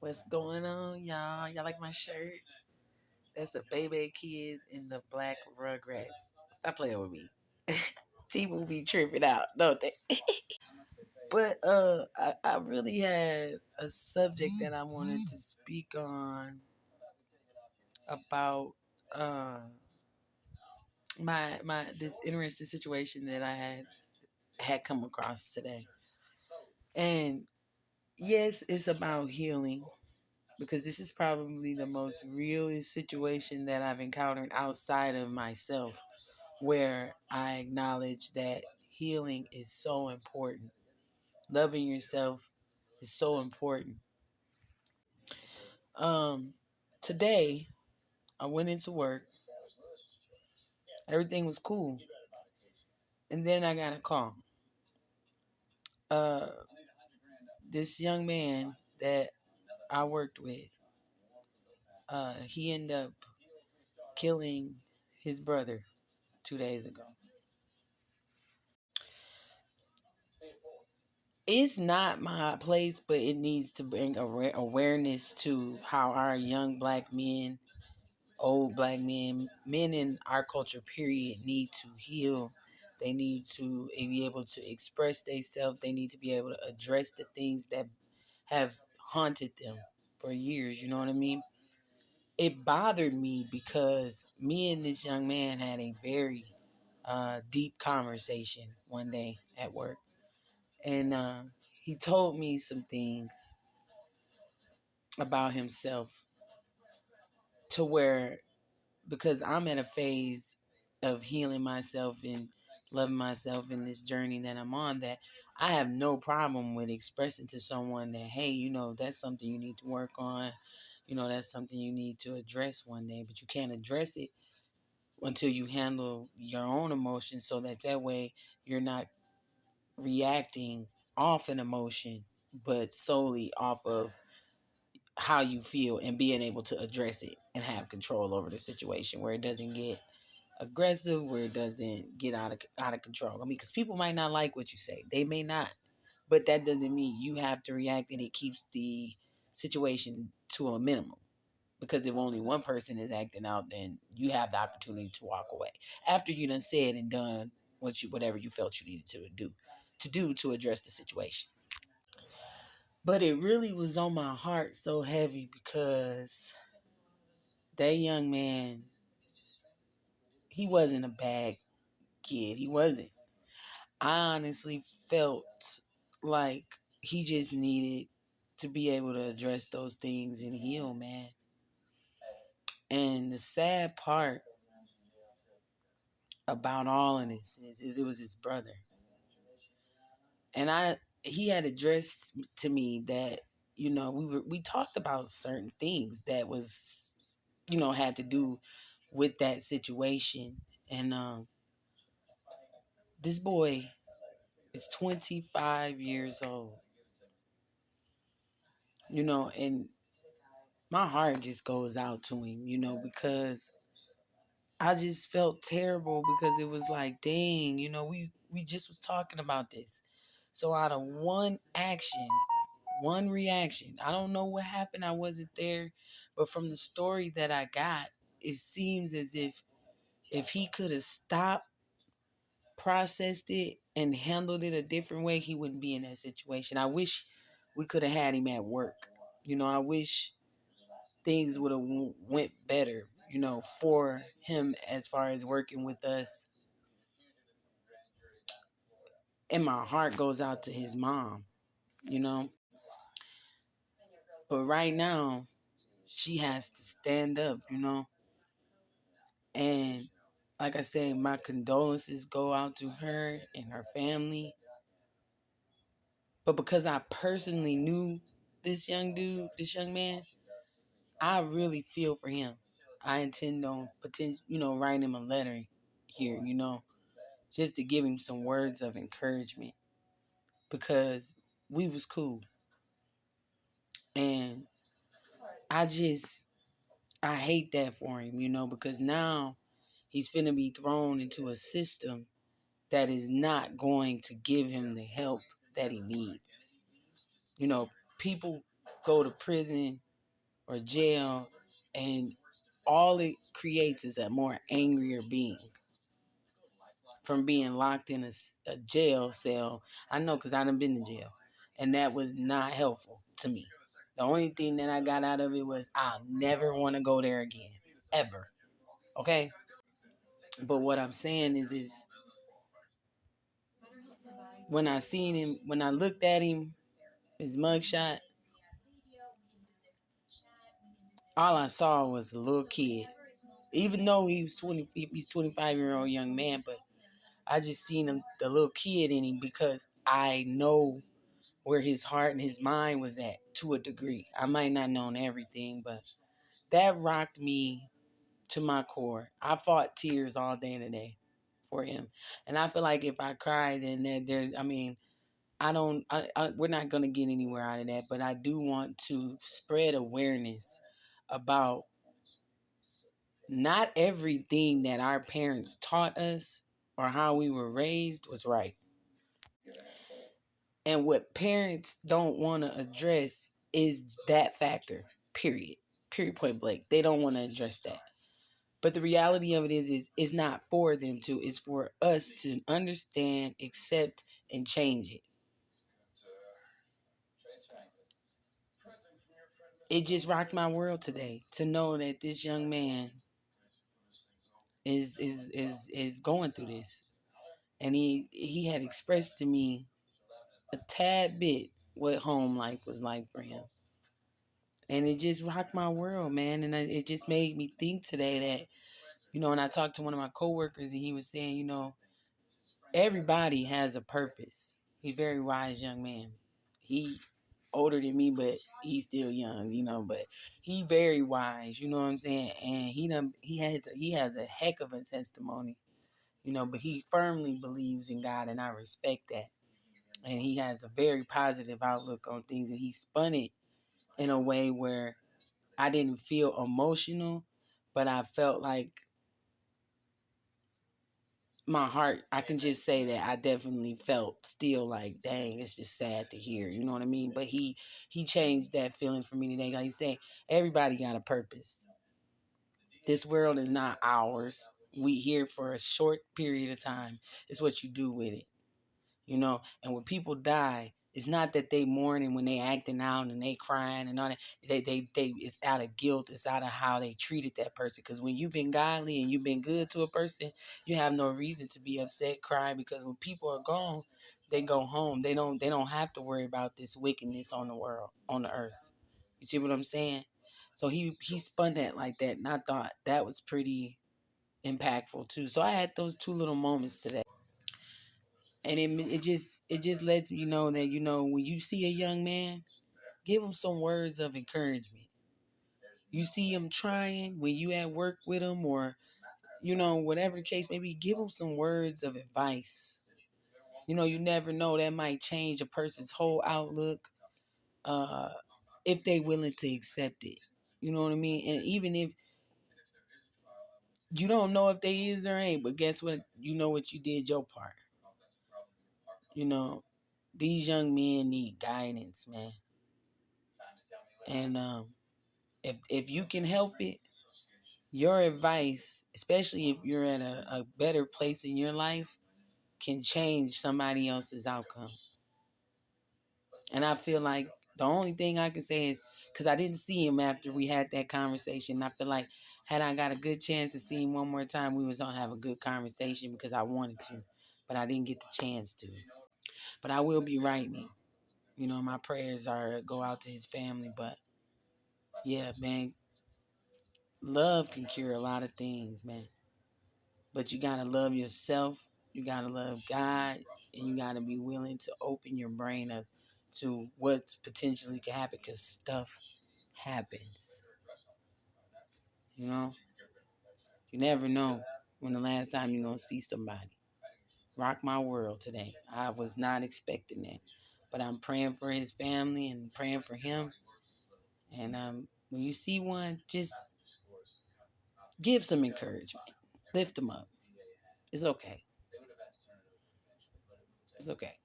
What's going on, y'all? Y'all like my shirt? That's the Baby Kids in the Black Rugrats. Stop playing with me. People be tripping out, don't they? But I really had a subject that I wanted to speak on about my this interesting situation that I had come across today. And yes, it's about healing because this is probably the most realist situation that I've encountered outside of myself, where I acknowledge that healing is so important. Loving yourself is so important. Um, Today I went into work. Everything was cool, and then I got a call. Uh, this young man that I worked with, he ended up killing his brother 2 days ago. It's not my place, but it needs to bring awareness to how our young black men, old black men, men in our culture, period, need to heal. They need to be able to express themselves. They need to be able to address the things that have haunted them for years. You know what I mean? It bothered me because me and this young man had a very deep conversation one day at work. And he told me some things about himself to where, because I'm in a phase of healing myself and loving myself in this journey that I'm on, that I have no problem with expressing to someone that, hey, that's something you need to work on. That's something you need to address one day, but you can't address it until you handle your own emotions, so that way you're not reacting off an emotion, but solely off of how you feel and being able to address it and have control over the situation where it doesn't get aggressive, where it doesn't get out of control. I mean, because people might not like what you say, they may not, but that doesn't mean you have to react, and it keeps the situation to a minimum. Because if only one person is acting out, then you have the opportunity to walk away after you done said and done whatever you felt you needed to address the situation. But it really was on my heart so heavy because that young man, he wasn't a bad kid. He wasn't. I honestly felt like he just needed to be able to address those things and heal, man. And the sad part about all of this is it was his brother. And he had addressed to me that, we talked about certain things that was, had to do with that situation. And this boy is 25 years old, and my heart just goes out to him, because I just felt terrible, because it was like, dang, we just was talking about this. So out of one action, one reaction, I don't know what happened. I wasn't there, but from the story that I got, it seems as if he could have stopped, processed it, and handled it a different way, he wouldn't be in that situation. I wish we could have had him at work. I wish things would have went better, for him as far as working with us. And my heart goes out to his mom, you know. But right now, she has to stand up, And like I said, my condolences go out to her and her family. But because I personally knew this young dude, this young man, I really feel for him. I intend on writing him a letter here, just to give him some words of encouragement, because we was cool. And I hate that for him, because now he's finna be thrown into a system that is not going to give him the help that he needs. You know, people go to prison or jail, and all it creates is a more angrier being from being locked in a jail cell. I know because I done been to jail, and that was not helpful to me. The only thing that I got out of it was I'll never want to go there again, ever. Okay? But what I'm saying is when I seen him, when I looked at him, his mugshot, all I saw was a little kid. Even though he was 20, he's 25-year-old young man, but I just seen him, the little kid in him, because I know where his heart and his mind was at to a degree. I might not known everything, but that rocked me to my core. I fought tears all day today for him, and I feel like if I cried, then there's, I mean, we're not gonna get anywhere out of that. But I do want to spread awareness about not everything that our parents taught us or how we were raised was right. And what parents don't want to address is that factor, period. Period, point blank. They don't want to address that. But the reality of it is it's not for them to. It's for us to understand, accept, and change it. It just rocked my world today to know that this young man is going through this. And he had expressed to me a tad bit what home life was like for him. And it just rocked my world, man. And it just made me think today that, and I talked to one of my coworkers and he was saying, everybody has a purpose. He's a very wise young man. He older than me, but he's still young, but he very wise, you know what I'm saying? And he has a heck of a testimony, but he firmly believes in God, and I respect that. And he has a very positive outlook on things, and he spun it in a way where I didn't feel emotional, but I felt like my heart, I can just say that I definitely felt still like, dang, it's just sad to hear, you know what I mean? But he changed that feeling for me today. Like he said, everybody got a purpose. This world is not ours. We here for a short period of time. It's what you do with it. And when people die, it's not that they mourning when they acting out and they crying and all that. They it's out of guilt. It's out of how they treated that person. Because when you've been godly and you've been good to a person, you have no reason to be upset, cry. Because when people are gone, they go home. They don't have to worry about this wickedness on the world, on the earth. You see what I'm saying? So he spun that like that, and I thought that was pretty impactful too. So I had those two little moments today. And it just lets me know that, when you see a young man, give him some words of encouragement. You see him trying when you at work with him, or whatever the case, maybe give him some words of advice. You never know, that might change a person's whole outlook, uh if they willing to accept it. You know what I mean? And even if you don't know if they is or ain't, but guess what? You know what, you did your part. You know, these young men need guidance, man. And if you can help it, your advice, especially if you're at a better place in your life, can change somebody else's outcome. And I feel like the only thing I can say is, because I didn't see him after we had that conversation, I feel like had I got a good chance to see him one more time, we was gonna have a good conversation because I wanted to, but I didn't get the chance to. But I will be writing. My prayers are go out to his family. But yeah, man, love can cure a lot of things, man. But you gotta love yourself. You gotta love God, and you gotta be willing to open your brain up to what potentially can happen, because stuff happens. You never know when the last time you're gonna see somebody. Rock my world today. I was not expecting that, but I'm praying for his family and praying for him. And when you see one, just give some encouragement, lift them up. It's okay. It's okay.